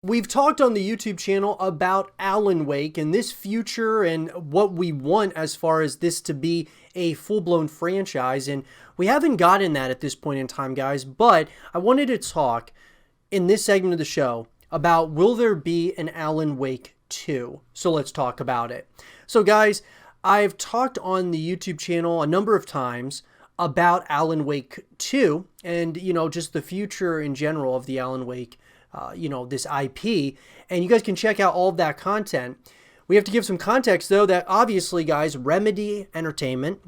We've talked on the YouTube channel about Alan Wake and this future and what we want as far as this to be a full-blown franchise, and we haven't gotten that at this point in time, guys, but I wanted to talk in this segment of the show about will there be an Alan Wake 2? So let's talk about it. So guys, I've talked on the YouTube channel a number of times about Alan Wake 2 and, just the future in general of the Alan Wake this IP, and you guys can check out all of that content. We have to give some context, though, that obviously, guys, Remedy Entertainment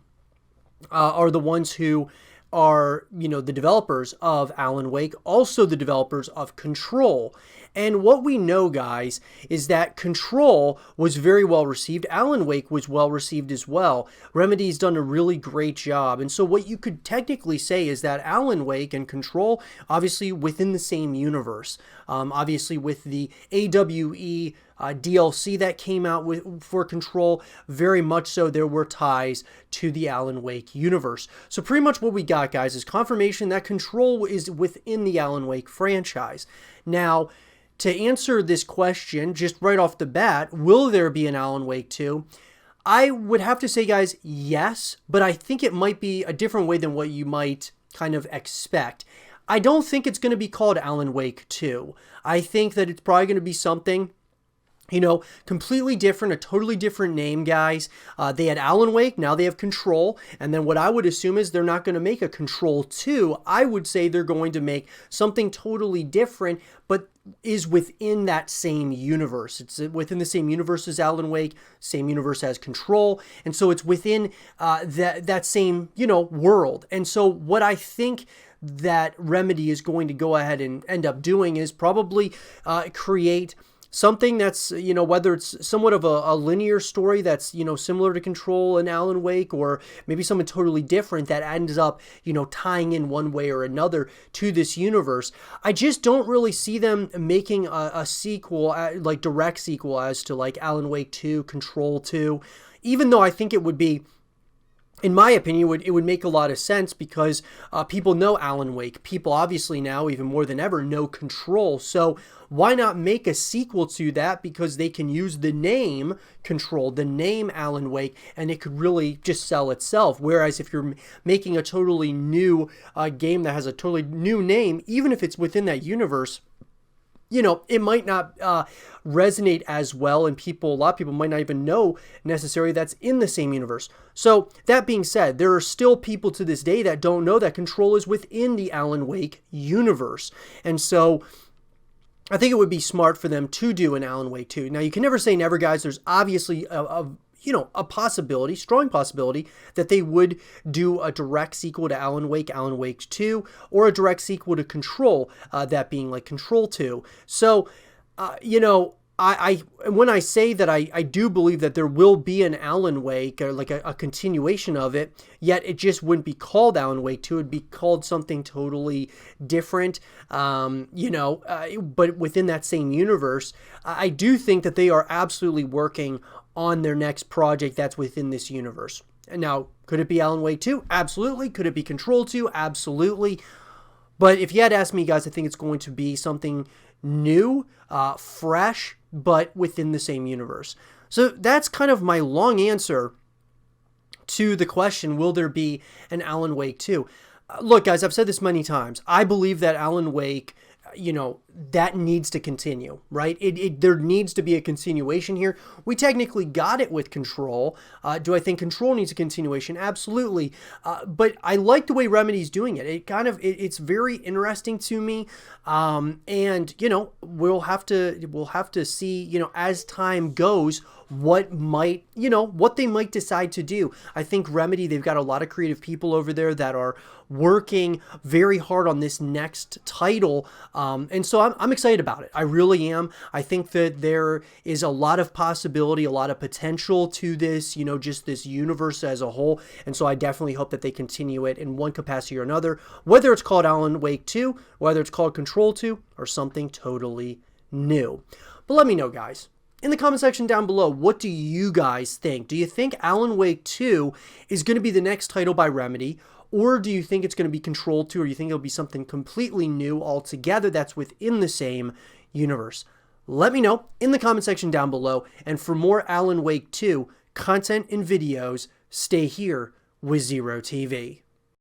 are the ones who are, the developers of Alan Wake, also the developers of Control. And what we know, guys, is that Control was very well received. Alan Wake was well received as well. Remedy's done a really great job. And so what you could technically say is that Alan Wake and Control, obviously within the same universe, obviously with the AWE DLC that came out for Control, very much so there were ties to the Alan Wake universe. So pretty much what we got, guys, is confirmation that Control is within the Alan Wake franchise. Now, to answer this question, just right off the bat, will there be an Alan Wake 2? I would have to say, guys, yes, but I think it might be a different way than what you might kind of expect. I don't think it's going to be called Alan Wake 2. I think that it's probably going to be something completely different, a totally different name, guys. They had Alan Wake, now they have Control, and then what I would assume is they're not going to make a Control 2. I would say they're going to make something totally different, but is within that same universe. It's within the same universe as Alan Wake, same universe as Control, and so it's within that same, world. And so what I think that Remedy is going to go ahead and end up doing is probably create something that's, whether it's somewhat of a linear story that's, similar to Control and Alan Wake, or maybe something totally different that ends up, tying in one way or another to this universe. I just don't really see them making a sequel, like direct sequel as to like Alan Wake 2, Control 2, even though I think it would be, in my opinion, it would make a lot of sense because people know Alan Wake. People obviously now, even more than ever, know Control. So why not make a sequel to that? Because they can use the name Control, the name Alan Wake, and it could really just sell itself. Whereas if you're making a totally new game that has a totally new name, even if it's within that universe, it might not resonate as well, and a lot of people might not even know necessarily that's in the same universe. So that being said, there are still people to this day that don't know that Control is within the Alan Wake universe. And so I think it would be smart for them to do an Alan Wake 2. Now, you can never say never, guys. There's obviously a possibility, strong possibility, that they would do a direct sequel to Alan Wake 2, or a direct sequel to Control, that being like Control 2. So, I when I say that I do believe that there will be an Alan Wake, or like a continuation of it, yet it just wouldn't be called Alan Wake 2, it'd be called something totally different, but within that same universe. I do think that they are absolutely working on their next project that's within this universe. And now, could it be Alan Wake 2? Absolutely. Could it be Control 2? Absolutely. But if you had asked me, guys, I think it's going to be something new, fresh, but within the same universe. So that's kind of my long answer to the question, will there be an Alan Wake 2? Look, guys, I've said this many times. I believe that Alan Wake, that needs to continue, right? There needs to be a continuation here. We technically got it with Control. Do I think Control needs a continuation? Absolutely. But I like the way Remedy's doing it. It's very interesting to me. And we'll have to see, as time goes, what they might decide to do. I think Remedy, they've got a lot of creative people over there that are working very hard on this next title. And so I'm excited about it. I really am. I think that there is a lot of possibility, a lot of potential to this, just this universe as a whole. And so I definitely hope that they continue it in one capacity or another, whether it's called Alan Wake 2, whether it's called Control 2, or something totally new. But let me know, guys, in the comment section down below, what do you guys think? Do you think Alan Wake 2 is going to be the next title by Remedy? Or do you think it's going to be Control 2, or you think it'll be something completely new altogether that's within the same universe? Let me know in the comment section down below. And for more Alan Wake 2 content and videos, stay here with Zero TV.